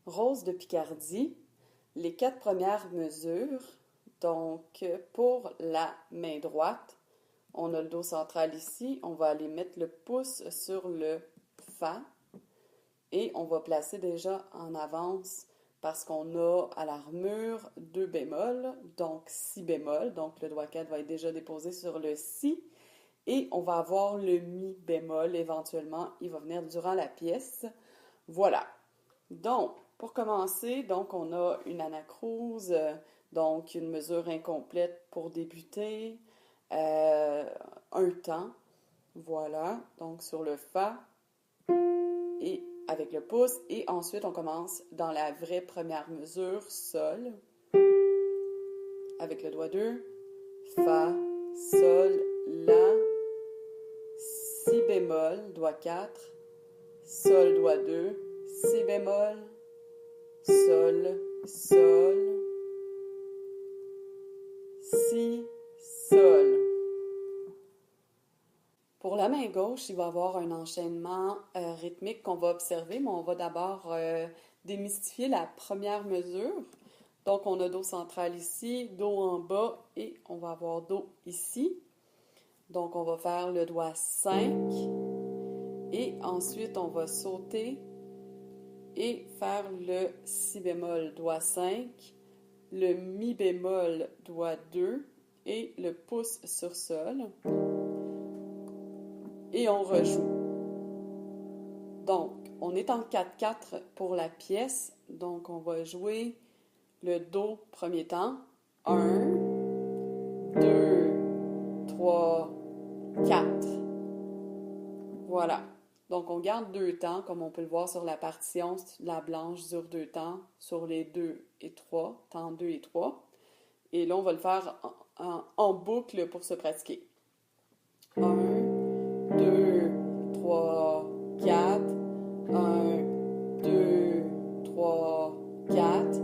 Rose de Picardie, les 4 premières mesures. Donc, pour la main droite, on a le dos central ici. On va aller mettre le pouce sur le Fa et on va placer déjà en avance parce qu'on a à l'armure 2 bémols, donc si bémol. Donc, le doigt 4 va être déjà déposé sur le si. Et on va avoir le mi bémol éventuellement. Il va venir durant la pièce. Voilà. Donc, pour commencer, donc on a une anacrouse, donc une mesure incomplète pour débuter, un temps, voilà, donc sur le Fa et avec le pouce, et ensuite on commence dans la vraie première mesure, Sol, avec le doigt 2, Fa, Sol, La, Si bémol, doigt 4, Sol, doigt 2, Si bémol, Sol, Sol, Si, Sol. Pour la main gauche, il va y avoir un enchaînement rythmique qu'on va observer, mais on va d'abord démystifier la première mesure. Donc, on a Do central ici, Do en bas et on va avoir Do ici. Donc, on va faire le doigt 5 et ensuite, on va sauter et faire le Si bémol, doigt 5, le Mi bémol, doigt 2 et le pouce sur Sol. Et on rejoue. Donc, on est en 4-4 pour la pièce. Donc, on va jouer le Do premier temps. 1, 2, 3, 4. Voilà. Donc, on garde 2 temps, comme on peut le voir sur la partition. La blanche dure 2 temps sur les 2 et 3, temps 2 et 3. Et là, on va le faire en boucle pour se pratiquer. 1, 2, 3, 4. 1, 2, 3, 4.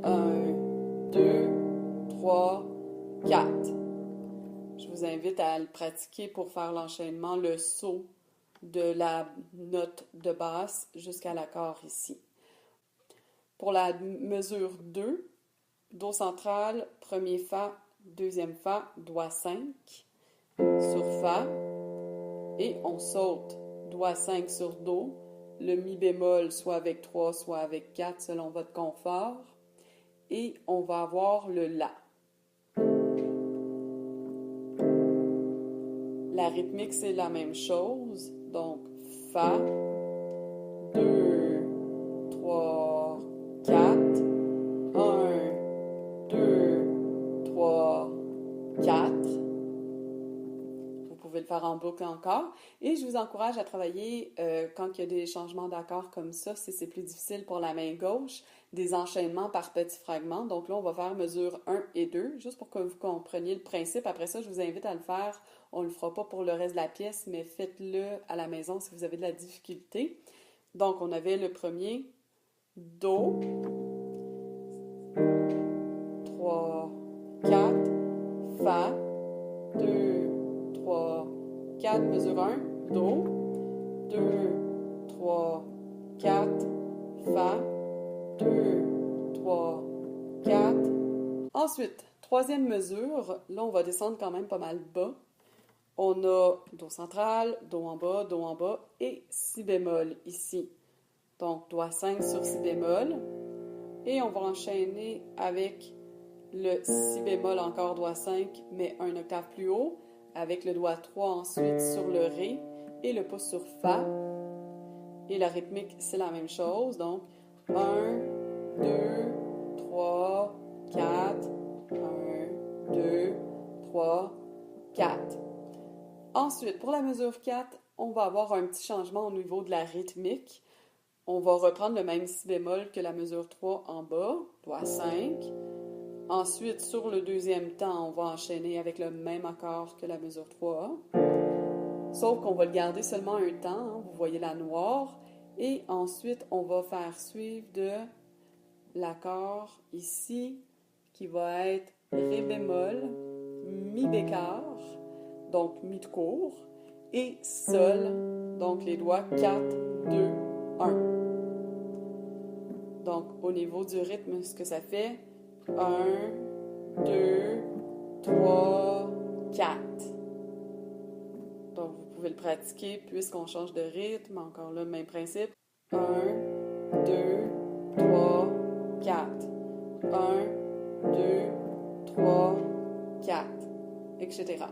1, 2, 3, 4. Je vous invite à le pratiquer pour faire l'enchaînement, le saut de la note de basse jusqu'à l'accord ici. Pour la mesure 2, Do central, premier Fa, deuxième Fa, doigt 5 sur Fa. Et on saute doigt 5 sur Do, le Mi bémol soit avec 3, soit avec 4 selon votre confort. Et on va avoir le La. La rythmique, c'est la même chose. Donc, Fa, 2, 3, 4. 1, 2, 3, 4. Vous pouvez le faire en boucle encore. Et je vous encourage à travailler quand il y a des changements d'accords comme ça, si c'est plus difficile pour la main gauche, des enchaînements par petits fragments. Donc là, on va faire mesure 1 et 2, juste pour que vous compreniez le principe. Après ça, je vous invite à le faire. On ne le fera pas pour le reste de la pièce, mais faites-le à la maison si vous avez de la difficulté. Donc, on avait le premier Do, 3, 4, Fa, 2, 3, 4, mesure 1, Do, 2, 3, 4, Fa, 2, 3, 4. Ensuite, troisième mesure, là on va descendre quand même pas mal bas. On a Do central, Do en bas et Si bémol ici. Donc, doigt 5 sur Si bémol. Et on va enchaîner avec le Si bémol, encore doigt 5, mais un octave plus haut, avec le doigt 3 ensuite sur le Ré et le pouce sur Fa. Et la rythmique, c'est la même chose. Donc, 1, 2, 3, 4, 1, 2, 3, 4. Ensuite, pour la mesure 4, on va avoir un petit changement au niveau de la rythmique. On va reprendre le même Si bémol que la mesure 3 en bas, doigt 5. Ensuite, sur le deuxième temps, on va enchaîner avec le même accord que la mesure 3. Sauf qu'on va le garder seulement un temps, hein, vous voyez la noire. Et ensuite, on va faire suivre de l'accord ici, qui va être Ré bémol, Mi bécard, donc Mi de court, et Sol, donc les doigts 4, 2, 1. Donc, au niveau du rythme, ce que ça fait. 1, 2, 3, 4. Donc, vous pouvez le pratiquer puisqu'on change de rythme. Encore là, même principe. 1, 2, 3, 4. 1, 2, 3, 4, etc.